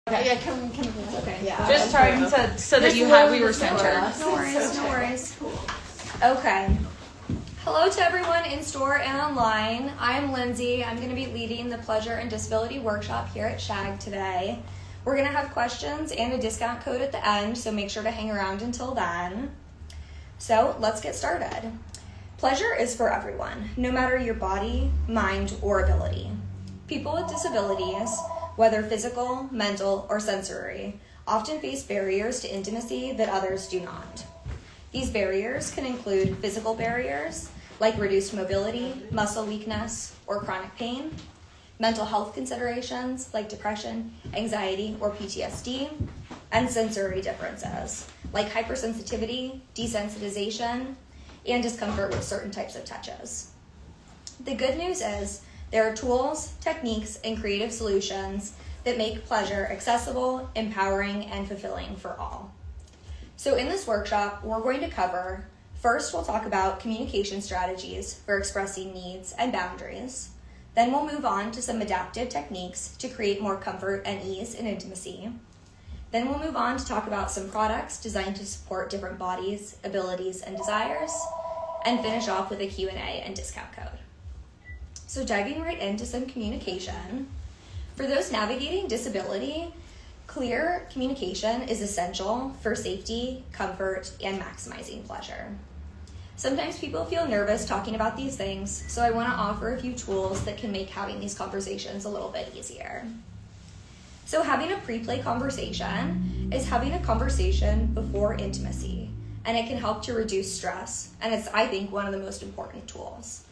Okay. Yeah, can Okay. Yeah. Just trying to, so that we were centered. No worries. Okay. Hello to everyone in store and online. I'm Lindsay. I'm going to be leading the Pleasure and Disability Workshop here at SHAG today. We're going to have questions and a discount code at the end, so make sure to hang around until then. So let's get started. Pleasure is for everyone, no matter your body, mind, or ability. People with disabilities, whether physical, mental, or sensory, often face barriers to intimacy that others do not. These barriers can include physical barriers, like reduced mobility, muscle weakness, or chronic pain, mental health considerations, like depression, anxiety, or PTSD, and sensory differences, like hypersensitivity, desensitization, and discomfort with certain types of touches. The good news is there are tools, techniques, and creative solutions that make pleasure accessible, empowering, and fulfilling for all. So in this workshop, we're going to cover, first we'll talk about communication strategies for expressing needs and boundaries. Then we'll move on to some adaptive techniques to create more comfort and ease in intimacy. Then we'll move on to talk about some products designed to support different bodies, abilities, and desires, and finish off with a Q&A and discount code. So diving right into some communication. For those navigating disability, clear communication is essential for safety, comfort, and maximizing pleasure. Sometimes people feel nervous talking about these things, so I want to offer a few tools that can make having these conversations a little bit easier. So having a pre-play conversation is having a conversation before intimacy, and it can help to reduce stress, and it's, I think, one of the most important tools.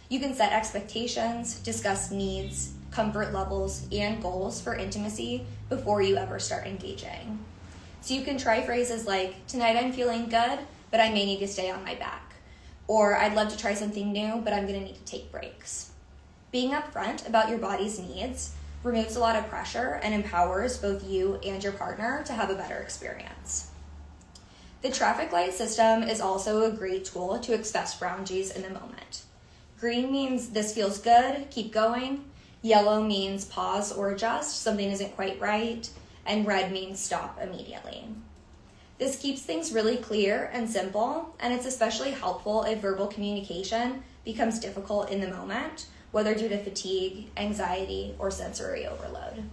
You can set expectations, discuss needs, comfort levels, and goals for intimacy before you ever start engaging. So you can try phrases like, tonight I'm feeling good, but I may need to stay on my back. Or I'd love to try something new, but I'm gonna need to take breaks. Being upfront about your body's needs removes a lot of pressure and empowers both you and your partner to have a better experience. The traffic light system is also a great tool to express boundaries in the moment. Green means this feels good, keep going. Yellow means pause or adjust, something isn't quite right. And red means stop immediately. This keeps things really clear and simple, and it's especially helpful if verbal communication becomes difficult in the moment, whether due to fatigue, anxiety, or sensory overload.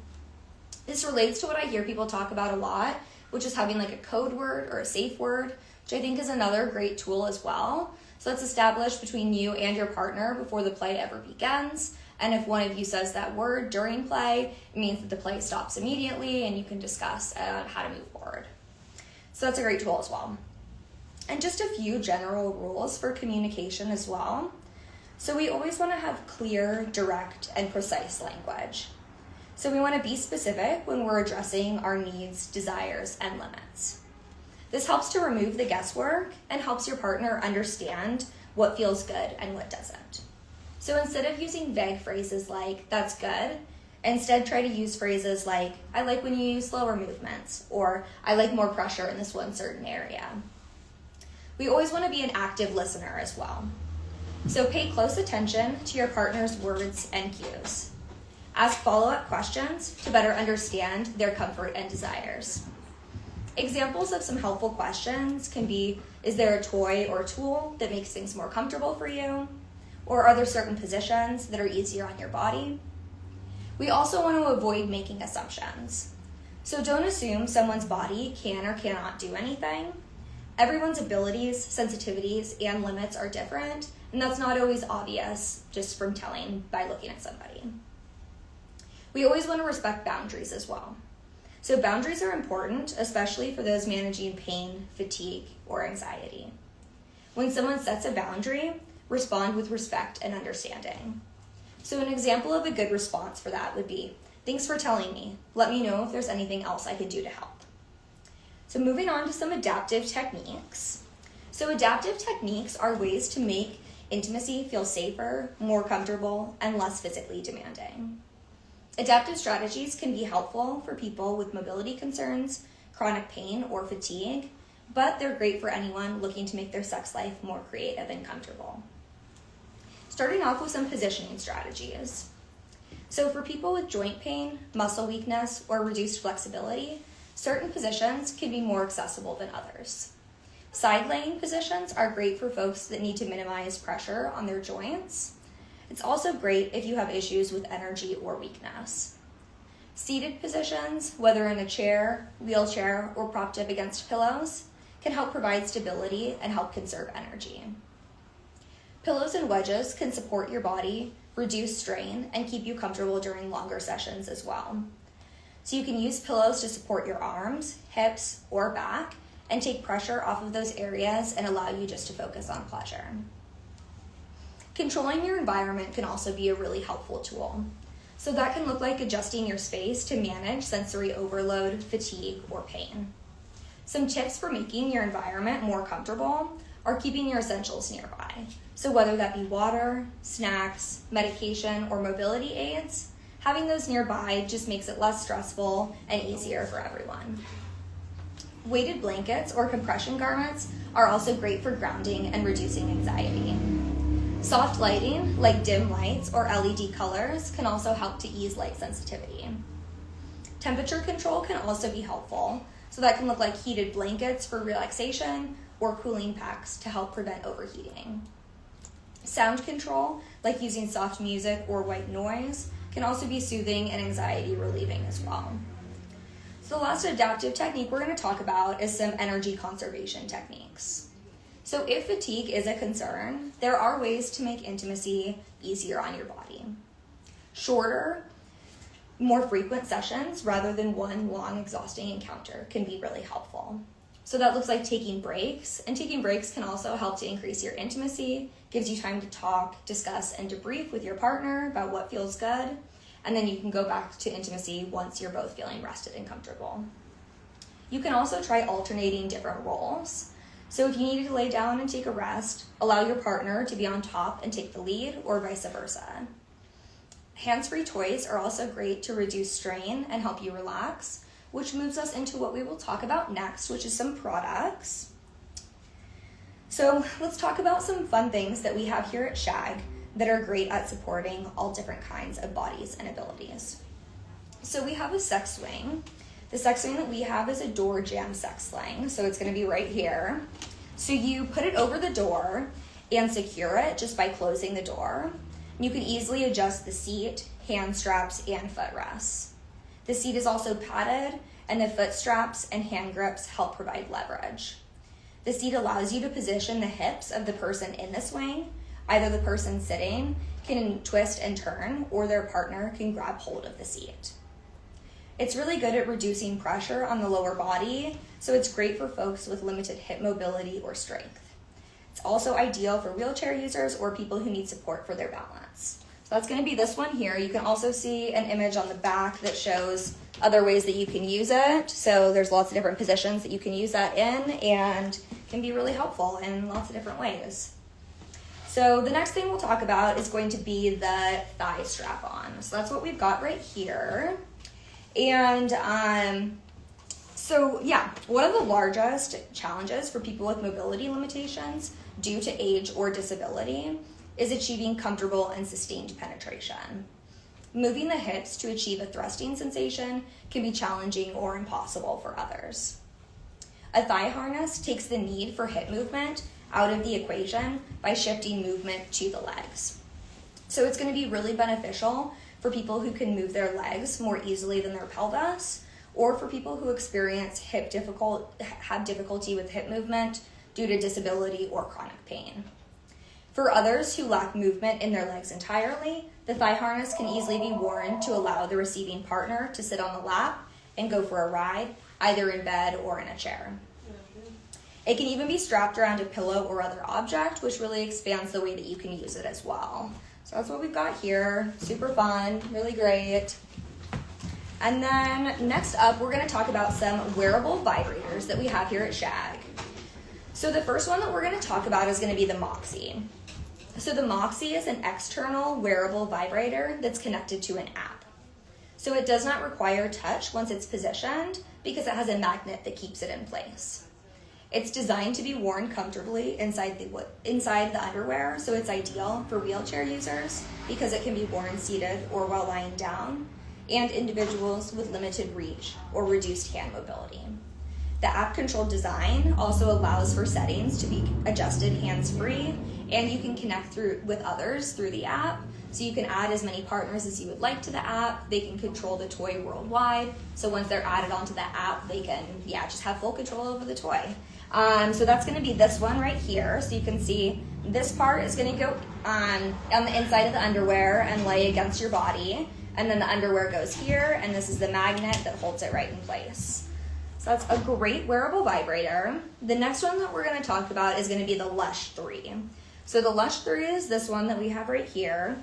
This relates to what I hear people talk about a lot, which is having like a code word or a safe word, which I think is another great tool as well. So it's established between you and your partner before the play ever begins. And if one of you says that word during play, it means that the play stops immediately and you can discuss how to move forward. So that's a great tool as well. And just a few general rules for communication as well. So we always want to have clear, direct, and precise language. So we want to be specific when we're addressing our needs, desires, and limits. This helps to remove the guesswork and helps your partner understand what feels good and what doesn't. So instead of using vague phrases like, that's good, instead try to use phrases like, I like when you use slower movements, or I like more pressure in this one certain area. We always want to be an active listener as well. So pay close attention to your partner's words and cues. Ask follow-up questions to better understand their comfort and desires. Examples of some helpful questions can be, is there a toy or tool that makes things more comfortable for you? Or are there certain positions that are easier on your body? We also want to avoid making assumptions. So don't assume someone's body can or cannot do anything. Everyone's abilities, sensitivities, and limits are different, and that's not always obvious just from telling by looking at somebody. We always want to respect boundaries as well. So boundaries are important, especially for those managing pain, fatigue, or anxiety. When someone sets a boundary, respond with respect and understanding. So an example of a good response for that would be, thanks for telling me. Let me know if there's anything else I can do to help. So moving on to some adaptive techniques. So adaptive techniques are ways to make intimacy feel safer, more comfortable, and less physically demanding. Adaptive strategies can be helpful for people with mobility concerns, chronic pain, or fatigue, but they're great for anyone looking to make their sex life more creative and comfortable. Starting off with some positioning strategies. So for people with joint pain, muscle weakness, or reduced flexibility, certain positions can be more accessible than others. Side laying positions are great for folks that need to minimize pressure on their joints. It's also great if you have issues with energy or weakness. Seated positions, whether in a chair, wheelchair, or propped up against pillows, can help provide stability and help conserve energy. Pillows and wedges can support your body, reduce strain, and keep you comfortable during longer sessions as well. So you can use pillows to support your arms, hips, or back, and take pressure off of those areas and allow you just to focus on pleasure. Controlling your environment can also be a really helpful tool. So that can look like adjusting your space to manage sensory overload, fatigue, or pain. Some tips for making your environment more comfortable are keeping your essentials nearby. So whether that be water, snacks, medication, or mobility aids, having those nearby just makes it less stressful and easier for everyone. Weighted blankets or compression garments are also great for grounding and reducing anxiety. Soft lighting, like dim lights or LED colors, can also help to ease light sensitivity. Temperature control can also be helpful, so that can look like heated blankets for relaxation or cooling packs to help prevent overheating. Sound control, like using soft music or white noise, can also be soothing and anxiety relieving as well. So the last adaptive technique we're going to talk about is some energy conservation techniques. So if fatigue is a concern, there are ways to make intimacy easier on your body. Shorter, more frequent sessions rather than one long, exhausting encounter can be really helpful. So that looks like taking breaks, and taking breaks can also help to increase your intimacy, gives you time to talk, discuss, and debrief with your partner about what feels good, and then you can go back to intimacy once you're both feeling rested and comfortable. You can also try alternating different roles. So if you need to lay down and take a rest, allow your partner to be on top and take the lead, or vice versa. Hands-free toys are also great to reduce strain and help you relax, which moves us into what we will talk about next, which is some products. So let's talk about some fun things that we have here at Shag that are great at supporting all different kinds of bodies and abilities. So we have a sex swing. The sex swing that we have is a door jam sex sling, so it's going to be right here. So you put it over the door and secure it just by closing the door. You can easily adjust the seat, hand straps, and footrests. The seat is also padded, and the foot straps and hand grips help provide leverage. The seat allows you to position the hips of the person in the swing. Either the person sitting can twist and turn, or their partner can grab hold of the seat. It's really good at reducing pressure on the lower body, so it's great for folks with limited hip mobility or strength. It's also ideal for wheelchair users or people who need support for their balance. So that's going to be this one here. You can also see an image on the back that shows other ways that you can use it. So there's lots of different positions that you can use that in, and can be really helpful in lots of different ways. So the next thing we'll talk about is going to be the thigh strap on. So that's what we've got right here. And one of the largest challenges for people with mobility limitations due to age or disability is achieving comfortable and sustained penetration. Moving the hips to achieve a thrusting sensation can be challenging or impossible for others. A thigh harness takes the need for hip movement out of the equation by shifting movement to the legs. So it's going to be really beneficial for people who can move their legs more easily than their pelvis, or for people who experience have difficulty with hip movement due to disability or chronic pain. For others who lack movement in their legs entirely, the thigh harness can easily be worn to allow the receiving partner to sit on the lap and go for a ride, either in bed or in a chair. It can even be strapped around a pillow or other object, which really expands the way that you can use it as well. So that's what we've got here. Super fun, really great. And then next up, we're going to talk about some wearable vibrators that we have here at Shag. So the first one that we're going to talk about is going to be the Moxie. So the Moxie is an external wearable vibrator that's connected to an app. So it does not require touch once it's positioned because it has a magnet that keeps it in place. It's designed to be worn comfortably inside the underwear, so it's ideal for wheelchair users because it can be worn seated or while lying down, and individuals with limited reach or reduced hand mobility. The app-controlled design also allows for settings to be adjusted hands-free, and you can connect with others through the app. So you can add as many partners as you would like to the app. They can control the toy worldwide. So once they're added onto the app, they can, just have full control over the toy. So that's going to be this one right here. So you can see this part is going to go on the inside of the underwear and lay against your body. And then the underwear goes here, and this is the magnet that holds it right in place. So that's a great wearable vibrator. The next one that we're going to talk about is going to be the Lush 3. So the Lush 3 is this one that we have right here.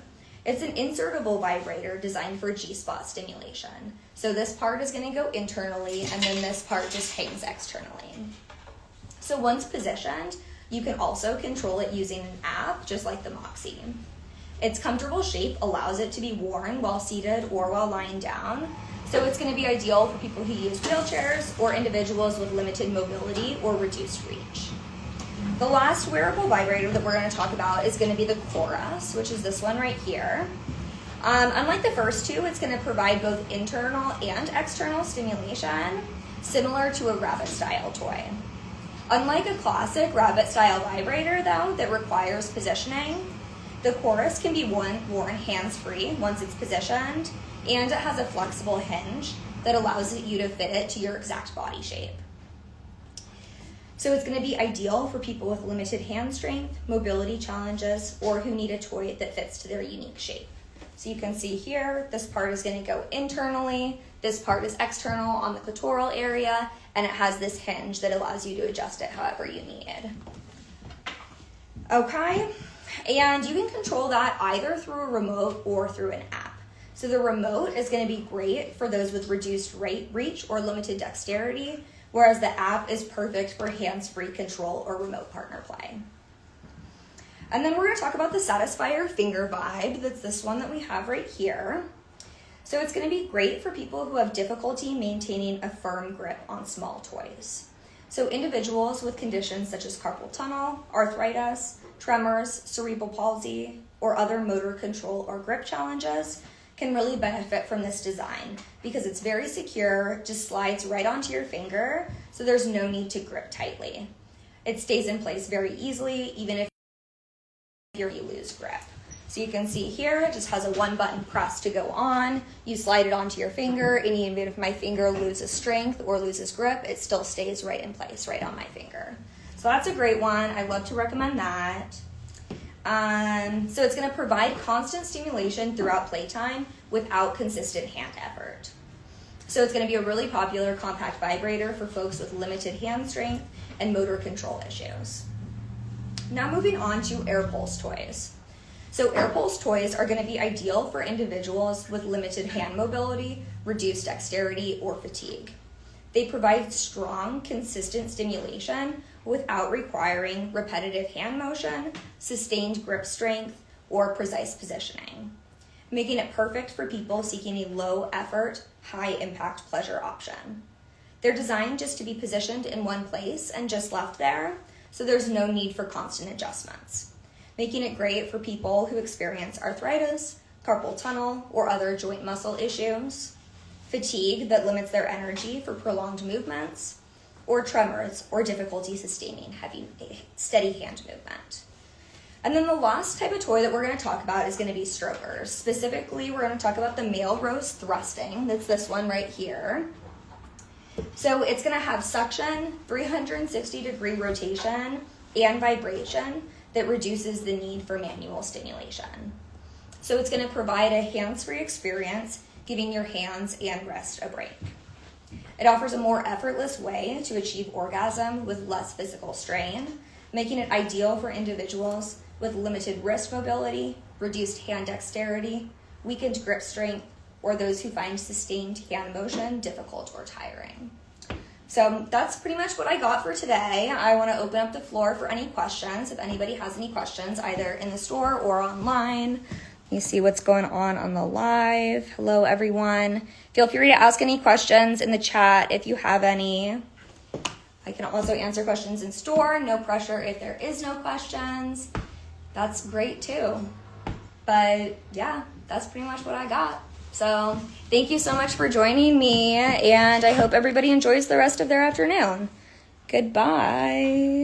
It's an insertable vibrator designed for G-spot stimulation. So this part is going to go internally, and then this part just hangs externally. So once positioned, you can also control it using an app, just like the Moxie. Its comfortable shape allows it to be worn while seated or while lying down. So it's going to be ideal for people who use wheelchairs or individuals with limited mobility or reduced reach. The last wearable vibrator that we're going to talk about is going to be the Chorus, which is this one right here. Unlike the first two, it's going to provide both internal and external stimulation, similar to a rabbit-style toy. Unlike a classic rabbit-style vibrator, though, that requires positioning, the Chorus can be worn hands-free once it's positioned, and it has a flexible hinge that allows you to fit it to your exact body shape. So it's going to be ideal for people with limited hand strength, mobility challenges, or who need a toy that fits to their unique shape. So you can see here, this part is going to go internally, this part is external on the clitoral area, and it has this hinge that allows you to adjust it however you need. Okay, and you can control that either through a remote or through an app. So the remote is going to be great for those with reduced reach or limited dexterity, whereas the app is perfect for hands-free control or remote partner play. And then we're going to talk about the Satisfyer Finger Vibe. That's this one that we have right here. So it's going to be great for people who have difficulty maintaining a firm grip on small toys. So individuals with conditions such as carpal tunnel, arthritis, tremors, cerebral palsy, or other motor control or grip challenges can really benefit from this design because it's very secure, just slides right onto your finger, so there's no need to grip tightly. It stays in place very easily, even if you lose grip. So you can see here, it just has a one-button press to go on. You slide it onto your finger, and even if my finger loses strength or loses grip, it still stays right in place, right on my finger. So that's a great one. I love to recommend that. So it's going to provide constant stimulation throughout playtime without consistent hand effort. So it's going to be a really popular compact vibrator for folks with limited hand strength and motor control issues. Now moving on to AirPulse toys. So AirPulse toys are going to be ideal for individuals with limited hand mobility, reduced dexterity, or fatigue. They provide strong, consistent stimulation without requiring repetitive hand motion, sustained grip strength, or precise positioning, making it perfect for people seeking a low-effort, high-impact pleasure option. They're designed just to be positioned in one place and just left there, so there's no need for constant adjustments, making it great for people who experience arthritis, carpal tunnel, or other joint muscle issues, fatigue that limits their energy for prolonged movements, or tremors or difficulty sustaining steady hand movement. And then the last type of toy that we're going to talk about is going to be strokers. Specifically, we're going to talk about the male rose thrusting. That's this one right here. So it's going to have suction, 360-degree rotation, and vibration that reduces the need for manual stimulation. So it's going to provide a hands-free experience, giving your hands and wrist a break. It offers a more effortless way to achieve orgasm with less physical strain, making it ideal for individuals with limited wrist mobility, reduced hand dexterity, weakened grip strength, or those who find sustained hand motion difficult or tiring. So that's pretty much what I got for today. I want to open up the floor for any questions. If anybody has any questions, either in the store or online. You see what's going on the live. Hello, everyone. Feel free to ask any questions in the chat if you have any. I can also answer questions in store. No pressure if there is no questions. That's great too. But yeah, that's pretty much what I got. So thank you so much for joining me, and I hope everybody enjoys the rest of their afternoon. Goodbye.